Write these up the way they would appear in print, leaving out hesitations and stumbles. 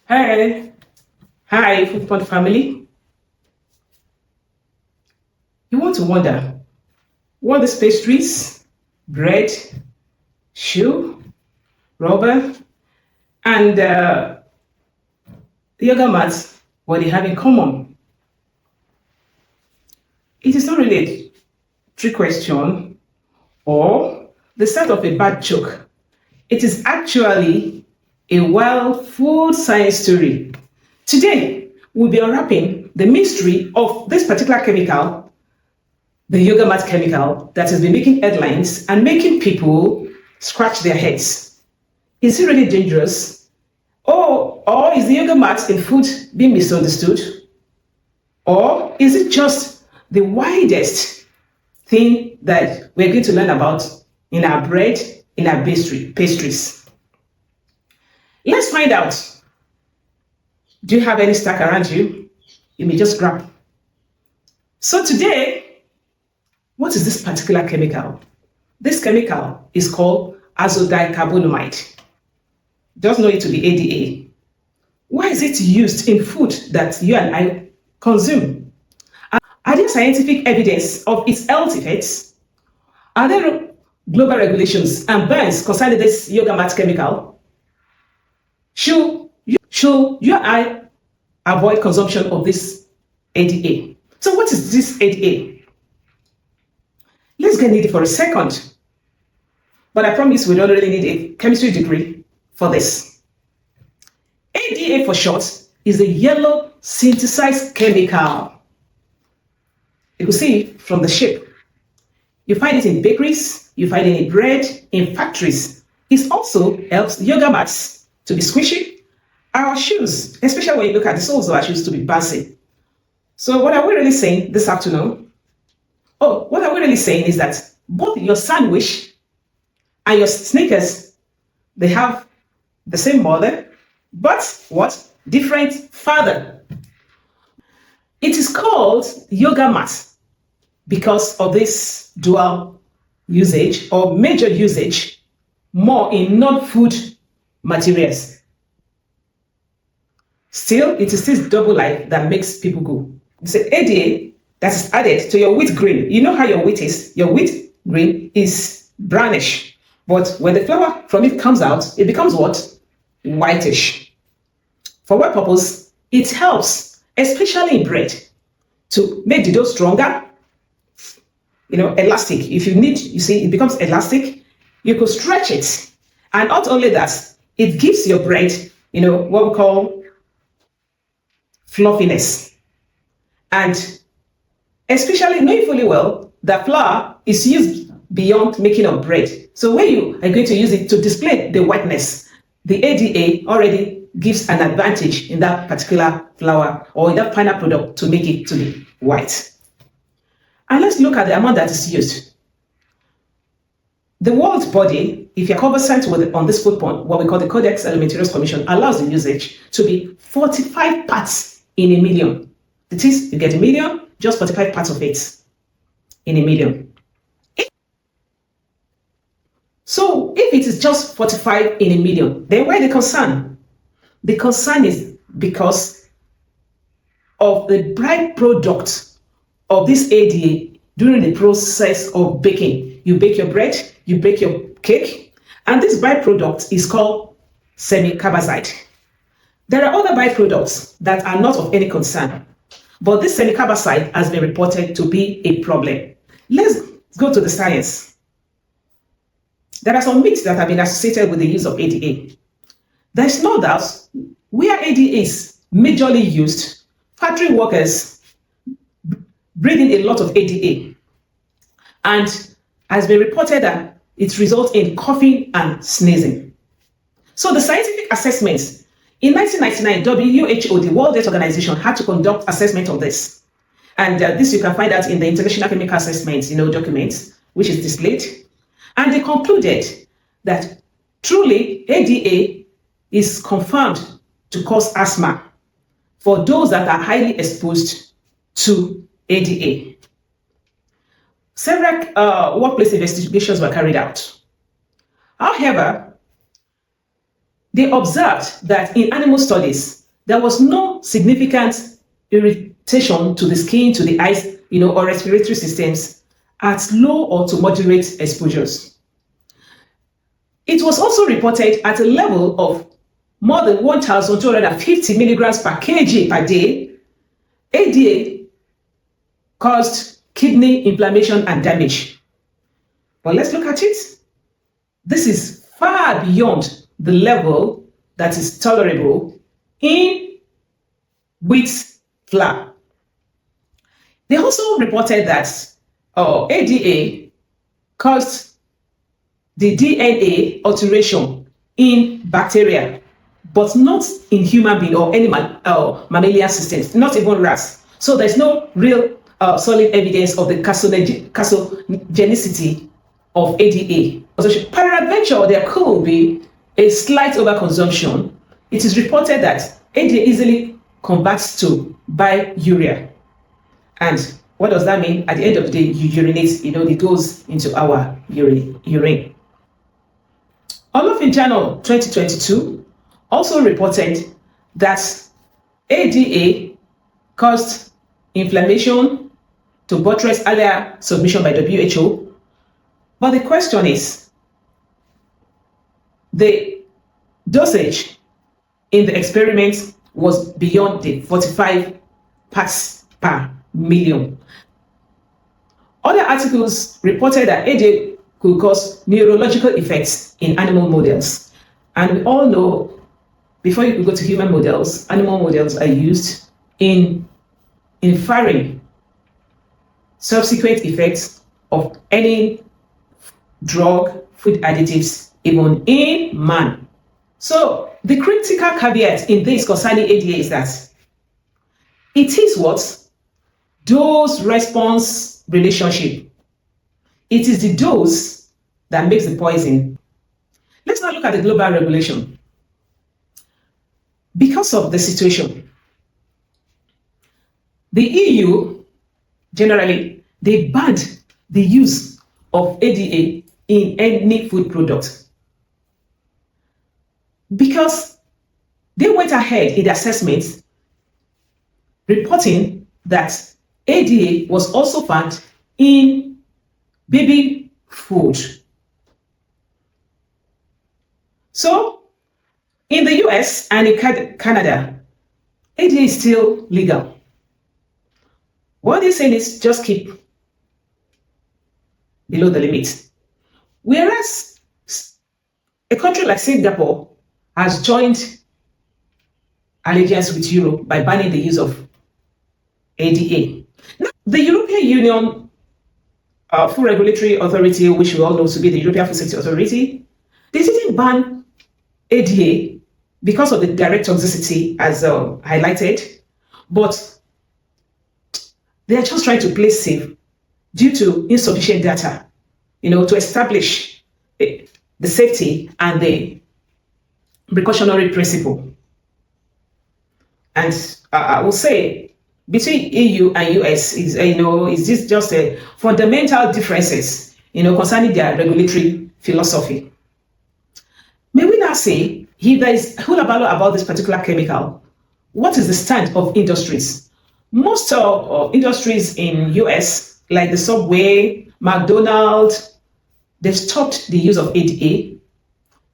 Hi, hi, football family. You want to wonder what these pastries, bread, shoe, rubber, and yoga mats, what they have in common? It is not really a trick question or the start of a bad joke. It is actually a wild food science story. Today, we'll be unwrapping the mystery of this particular chemical, the yoga mat chemical, that has been making headlines and making people scratch their heads. Is it really dangerous? Or is the yoga mat in food being misunderstood? Or is it just the widest thing that we're going to learn about in our bread, in our pastries? Let's find out. Do you have any stack around you? You may just grab. So today, what is this particular chemical? This chemical is called azodicarbonamide. Just know it to be ADA. Why is it used in food that you and I consume? Are there scientific evidence of its health effects? Are there global regulations and bans concerning this yoga mat chemical? Should you and I avoid consumption of this ADA? So what is this ADA? Let's get into it for a second. But I promise we don't really need a chemistry degree for this. ADA for short is a yellow synthesized chemical. You can see it from the shape. You find it in bakeries, you find it in bread, in factories. It also helps yoga mats to be squishy, our shoes, especially when you look at the soles of our shoes, to be bouncy. So what are we really saying this afternoon? What are we really saying is that both your sandwich and your sneakers, they have the same mother, but what? Different father. It is called yoga mat because of this dual usage or major usage more in non-food materials. Still, it is this double life that makes people go. It's an ADA that is added to your wheat grain. You know how your wheat is? Your wheat grain is brownish. But when the flour from it comes out, it becomes what? Whitish. For what purpose? It helps, especially in bread, to make the dough stronger, elastic. If you need, you see, it becomes elastic. You could stretch it. And not only that, it gives your bread, what we call fluffiness. And especially knowing fully well that flour is used beyond making of bread. So when you are going to use it to display the whiteness, the ADA already gives an advantage in that particular flour or in that final product to make it to be white. And let's look at the amount that is used. The world body, if you're conversant on this food point, what we call the Codex Alimentarius Commission, allows the usage to be 45 parts in a million. That is, you get a million, just 45 parts of it in a million. So if it is just 45 in a million, then why the concern? The concern is because of the byproduct of this ADA during the process of baking. You bake your bread, you bake your cake, and this byproduct is called semicarbazide. There are other byproducts that are not of any concern, but this semicarbazide has been reported to be a problem. Let's go to the science. There are some myths that have been associated with the use of ADA. There's no doubt where ADA is majorly used, factory workers breathe in a lot of ADA, and has been reported that it results in coughing and sneezing. So the scientific assessments in 1999, WHO, the World Health Organization, had to conduct assessment of this. And this you can find out in the International Chemical Assessments, documents, which is displayed. And they concluded that truly ADA is confirmed to cause asthma for those that are highly exposed to ADA. Several workplace investigations were carried out. However, They observed that in animal studies, there was no significant irritation to the skin, to the eyes, or respiratory systems at low or to moderate exposures. It was also reported at a level of more than 1,250 milligrams per kg per day, ADA caused kidney inflammation and damage. But let's look at it. This is far beyond the level that is tolerable in wheat flour. They also reported that ADA caused the DNA alteration in bacteria, but not in human being or any mammalian systems, not even rats. So there's no real solid evidence of the carcinogenicity of ADA. Peradventure, there could be a slight overconsumption. It is reported that ADA easily converts to biurea. And what does that mean? At the end of the day, you urinate, it goes into our urine. Olofin Journal 2022 also reported that ADA caused inflammation to buttress earlier submission by WHO. But the question is, the dosage in the experiment was beyond the 45 parts per million. Other articles reported that ADA could cause neurological effects in animal models. And we all know, before you could go to human models, animal models are used in inferring subsequent effects of any drug, food additives, even in man. So the critical caveat in this concerning ADA is that it is what? Dose-response relationship. It is the dose that makes the poison. Let's now look at the global regulation. Because of the situation, the EU, generally, they banned the use of ADA in any food product because they went ahead in the assessment reporting that ADA was also found in baby food. So, in the US and in Canada, ADA is still legal. What they're saying is just keep below the limit. Whereas a country like Singapore has joined allegiance with Europe by banning the use of ADA. Now, the European Union Food Regulatory Authority, which we all know to be the European Food Safety Authority, they didn't ban ADA because of the direct toxicity as highlighted, but they are just trying to play safe due to insufficient data, to establish the safety and the precautionary principle. And I will say, between EU and US is this just a fundamental differences, concerning their regulatory philosophy. May we now say, if there is hullabaloo about this particular chemical, what is the stand of industries? Most of industries in US, like the Subway, McDonald's, they've stopped the use of ADA.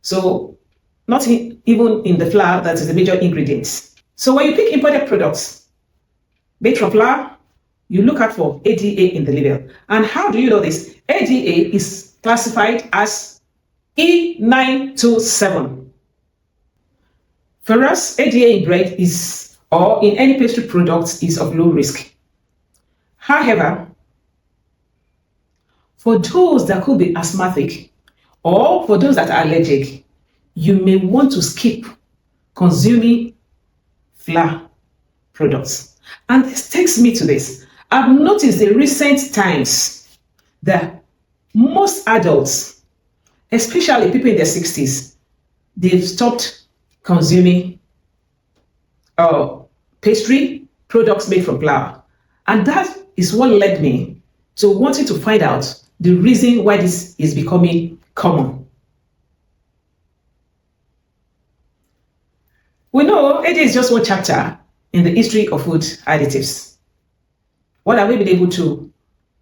So not even in the flour that is the major ingredients. So when you pick imported products made from flour, you look out for ADA in the label. And how do you know this? ADA is classified as E927. For us, ADA in bread is, or in any pastry products, is of low risk. However, for those that could be asthmatic or for those that are allergic, you may want to skip consuming flour products. And this takes me to this. I've noticed in recent times that most adults, especially people in their 60s, they've stopped consuming pastry products made from flour. And that is what led me to wanting to find out the reason why this is becoming common. We know AD is just one chapter in the history of food additives. What have we been able to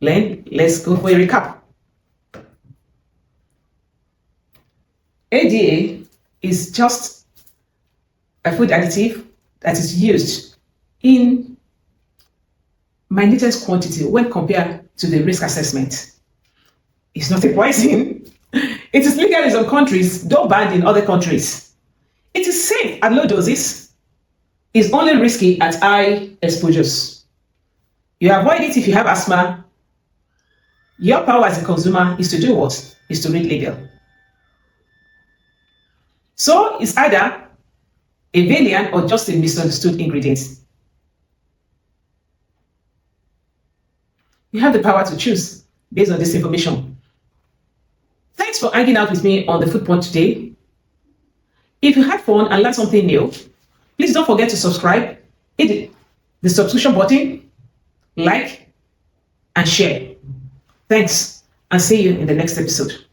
learn? Let's go for a recap. ADA is just a food additive that is used in minutest quantity when compared to the risk assessment. It's not a poison. It is legal in some countries, though banned in other countries. It is safe at low doses. It's only risky at high exposures. You avoid it if you have asthma. Your power as a consumer is to do what? Is to read label. So it's either a variant or just a misunderstood ingredient. You have the power to choose based on this information. Thanks for hanging out with me on the Food Point today. If you had fun and learned something new, please don't forget to subscribe, hit the subscription button, like, and share. Thanks, and see you in the next episode.